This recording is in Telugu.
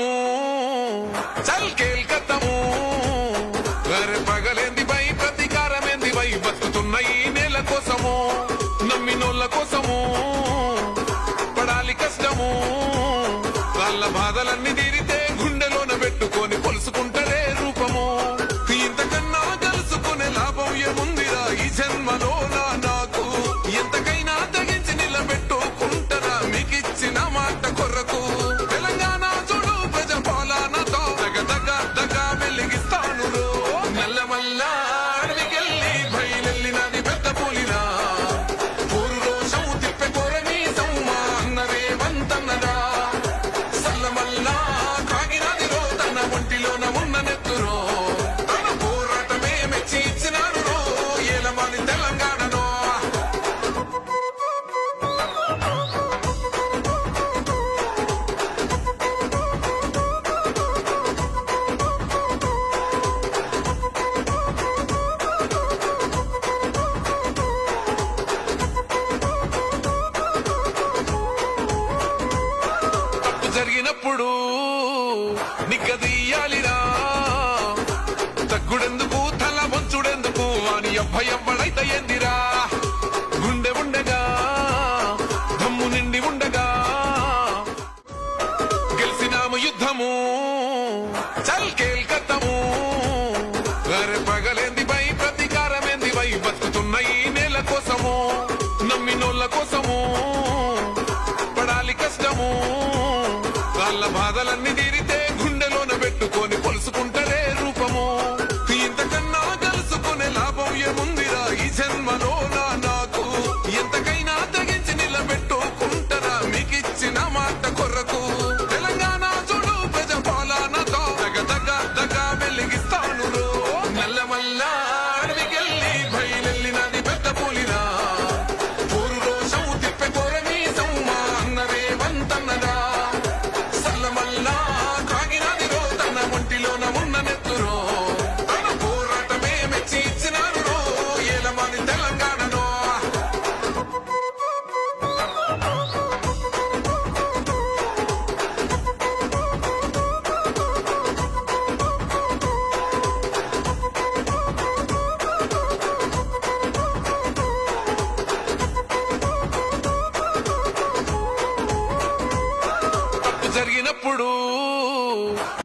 యుద్ధము చల్ కేల్కత్తము అరే పగలేంది బై ప్రతీకారమేంది బై బతుకుతున్న ఈ నేల కోసము నమ్మినోళ్ళ కోసము పడాలి కష్టము వాళ్ళ బాధలన్నీ తీరితే గుండెలోన పెట్టుకొని పొలుసుకుంటరే రూపము ఇంతకన్నా కలుసుకునే లాభం ఏముందిరా ఈ జన్మలో నాకు ఎంతకైనా తగించి నిలబెట్టుకుంటారా మీకిచ్చిన మాట కొరకు తెలంగాణ చూడు ప్రజ పాలనతో దగ వెలిగిస్తాను నల్లమల్ల అడవికెళ్ళి బయలెల్లినది పెద్ద పులిరా ఊరు రోషం తిప్పే కోరని సౌమా అన్నరే వంతన్నరా సల్లమల్ల కాగినది రో తన ఒంటిలోన ఉన్న నెత్తురో తన పోరాటమే మెచ్చి ఇచ్చినారు రో ఏలమాని తెలంగాణలో జరిగినప్పుడు నిగ్గదీయాలిరా తగ్గుడెందుకు తల వంచుడెందుకు అని అభయవ్వడైతే ఏందిరా గుండె ఉండగా దమ్ము నిండి ఉండగా గెలిసినాము యుద్ధము చల్ కేల్కత్తము అరే పగలేంది బై ప్రతీకారమేంది బై బతుకుతున్న ఈ నేల కోసము నమ్మినోళ్ళ కోసము పడాలి కష్టము వాళ్ళ బాధలన్నీ తీరితే గుండెలోన పెట్టుకొని పొలుసుకుంటరే రూపము ఇంతకన్నా కలుసుకునే లాభం ఏముందిరా ఈ జన్మలో